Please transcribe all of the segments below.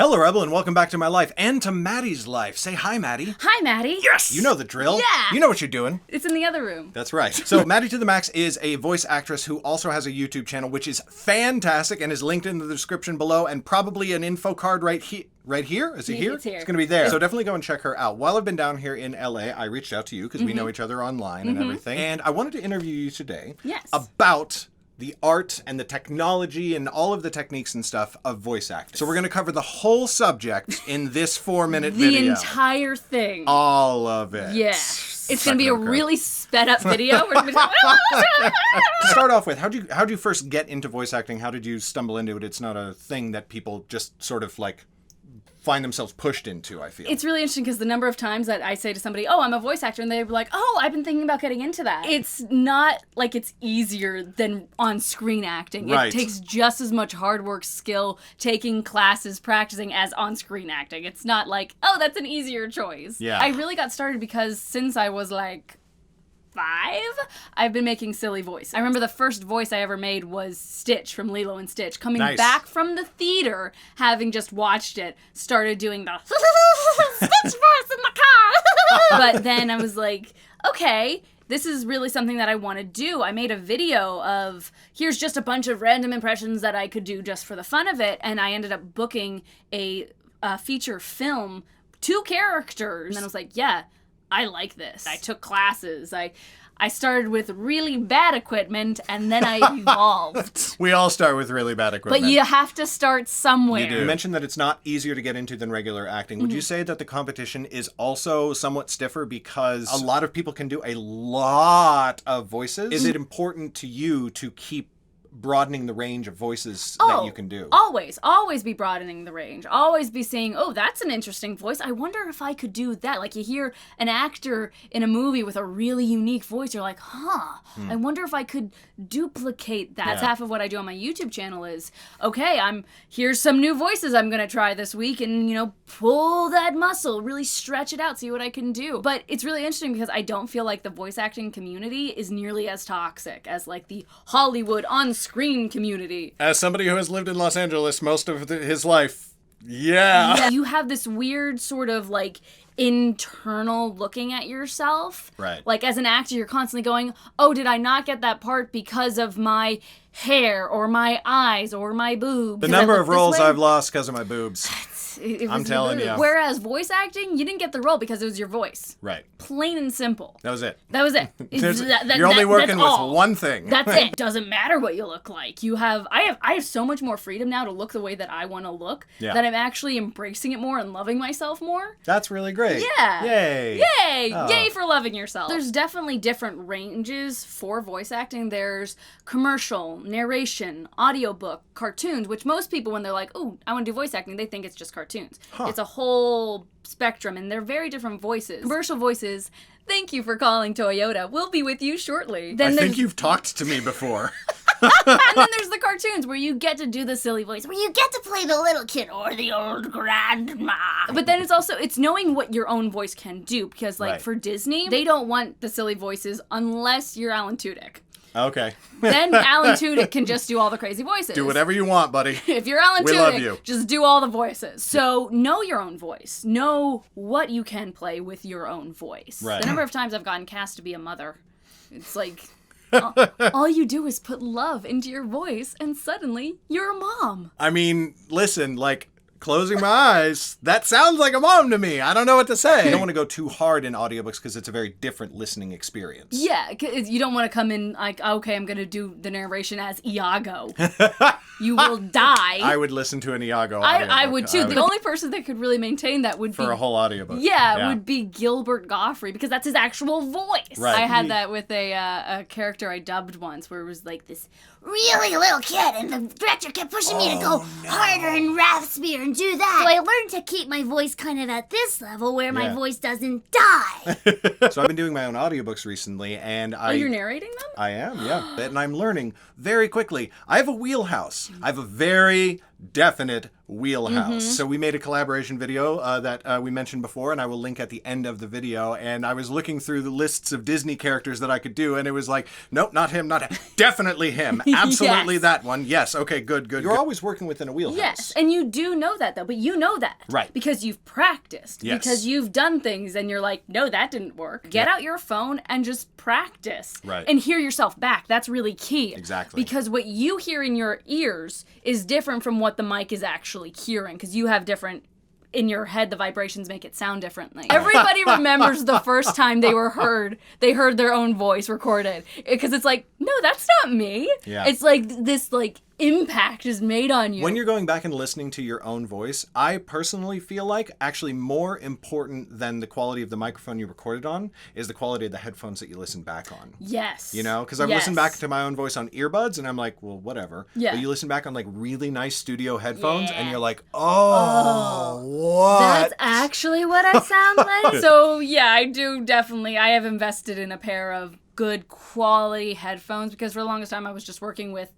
Hello, Rebel, and welcome back to my life and to Maddie's life. Say hi, Maddie. Hi, Maddie. Yes! You know the drill. Yeah. You know what you're doing. It's in the other room. That's right. So, Madi2TheMax is a voice actress who also has a YouTube channel, which is fantastic and is linked in the description below, and probably an info card right here. Right here? Is it here? It's here. It's going to be there. So definitely go and check her out. While I've been down here in LA, I reached out to you because we know each other online and everything. And I wanted to interview you today about the art and the technology and all of the techniques and stuff of voice acting. So we're going to cover the whole subject in this 4-minute video. The entire thing. All of it. Yes. It's going to be a really sped up video. To start off with, how'd you first get into voice acting? How did you stumble into it? It's not a thing that people just sort of like find themselves pushed into, I feel. It's really interesting because the number of times that I say to somebody, oh, I'm a voice actor, and they're like, oh, I've been thinking about getting into that. It's not like it's easier than on-screen acting. Right. It takes just as much hard work, skill, taking classes, practicing as on-screen acting. It's not like, oh, that's an easier choice. Yeah. I really got started because since I was like 5, I've been making silly voices. I remember the first voice I ever made was Stitch from Lilo and Stitch. Coming back from the theater, having just watched it, started doing the Stitch voice in the car. But then I was like, okay, this is really something that I want to do. I made a video of, here's just a bunch of random impressions that I could do just for the fun of it, and I ended up booking a feature film, 2 characters, and then I was like, yeah, I like this. I took classes. I started with really bad equipment, and then I evolved. We all start with really bad equipment. But you have to start somewhere. You do. You mentioned that it's not easier to get into than regular acting. Would you say that the competition is also somewhat stiffer because a lot of people can do a lot of voices? Is it important to you to keep broadening the range of voices that you can do? Always be broadening the range. Always be saying, oh, that's an interesting voice. I wonder if I could do that. Like you hear an actor in a movie with a really unique voice, you're like, I wonder if I could duplicate that. That's half of what I do on my YouTube channel is, okay, here's some new voices I'm gonna try this week and, pull that muscle, really stretch it out, see what I can do. But it's really interesting because I don't feel like the voice acting community is nearly as toxic as like the Hollywood on-screen community. As somebody who has lived in Los Angeles most of his life, yeah. You have this weird sort of like internal looking at yourself. Right. Like as an actor, you're constantly going, oh, did I not get that part because of my hair or my eyes or my boobs? The number of roles I've lost because of my boobs. I'm telling you. Whereas voice acting, you didn't get the role because it was your voice. Right. Plain and simple. That was it. You're only working with one thing. That's it. Doesn't matter what you look like. I have so much more freedom now to look the way that I want to look that I'm actually embracing it more and loving myself more. That's really great. Yeah. Yay. Yay. Oh. Yay for loving yourself. There's definitely different ranges for voice acting. There's commercial, narration, audiobook, cartoons, which most people when they're like, oh, I want to do voice acting, they think it's just cartoons. It's a whole spectrum, and they're very different voices. Commercial voices, thank you for calling Toyota. We'll be with you shortly. I think you've talked to me before. And then there's the cartoons where you get to do the silly voice, where you get to play the little kid or the old grandma. But then it's knowing what your own voice can do, because for Disney, they don't want the silly voices unless you're Alan Tudyk. Okay. Then Alan Tudyk can just do all the crazy voices. Do whatever you want, buddy. If you're Alan we Tudyk, love you. Just do all the voices. So know your own voice. Know what you can play with your own voice. Right. The number of times I've gotten cast to be a mother, it's like all you do is put love into your voice and suddenly you're a mom. I mean, listen, closing my eyes, that sounds like a mom to me. I don't know what to say. You don't want to go too hard in audiobooks because it's a very different listening experience. Yeah, you don't want to come in like, okay, I'm going to do the narration as Iago. You will die. I would listen to an Iago audiobook. I would too. The only person that could really maintain that would be... For a whole audiobook. Yeah, would be Gilbert Gottfried, because that's his actual voice. Right. I had that with a character I dubbed once, where it was like this really little kid, and the director kept pushing me to go harder and raspier and do that. So I learned to keep my voice kind of at this level where my voice doesn't die. So I've been doing my own audiobooks recently, and you're narrating them? I am, yeah. And I'm learning very quickly. I have a wheelhouse. I have a very, definite wheelhouse. So we made a collaboration video that we mentioned before, and I will link at the end of the video. And I was looking through the lists of Disney characters that I could do, and it was like, nope, not him, not him. Definitely him. Absolutely that one. Yes. Okay, good. You're always working within a wheelhouse. Yes, and you do know that, though, but you know that. Right. Because you've practiced. Yes. Because you've done things, and you're like, no, that didn't work. Get out your phone and just practice. Right. And hear yourself back. That's really key. Exactly. Because what you hear in your ears is different from what the mic is actually hearing, because you have different, in your head, the vibrations make it sound differently. Everybody remembers the first time they heard their own voice recorded, because it's like, no, that's not me. Yeah. It's like this impact is made on you. When you're going back and listening to your own voice, I personally feel like actually more important than the quality of the microphone you recorded on is the quality of the headphones that you listen back on. Yes. You know, because I've listened back to my own voice on earbuds and I'm like, well, whatever. Yeah. But you listen back on like really nice studio headphones and you're like, oh, what? That's actually what I sound like. So yeah, I do definitely. I have invested in a pair of good quality headphones, because for the longest time I was just working with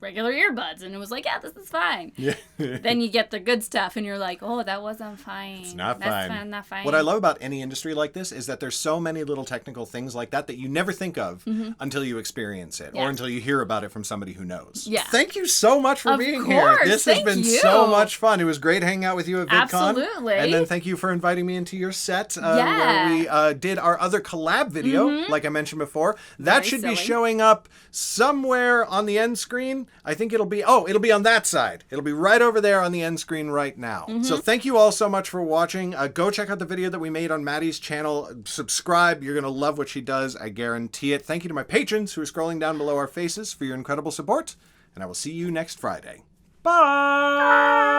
regular earbuds, and it was like, yeah, this is fine. Yeah. Then you get the good stuff, and you're like, oh, that wasn't fine. It's not That's fine. Not fine. What I love about any industry like this is that there's so many little technical things like that you never think of until you experience it or until you hear about it from somebody who knows. Yeah. Thank you so much for being here. Course. This has Thank been you. so much fun. It was great hanging out with you at VidCon. Absolutely. And then thank you for inviting me into your set where we did our other collab video, like I mentioned before. That should be showing up somewhere on the end screen. I think it'll be on that side. It'll be right over there on the end screen right now. So thank you all so much for watching. Go check out the video that we made on Maddie's channel. Subscribe. You're going to love what she does. I guarantee it. Thank you to my patrons who are scrolling down below our faces for your incredible support. And I will see you next Friday. Bye!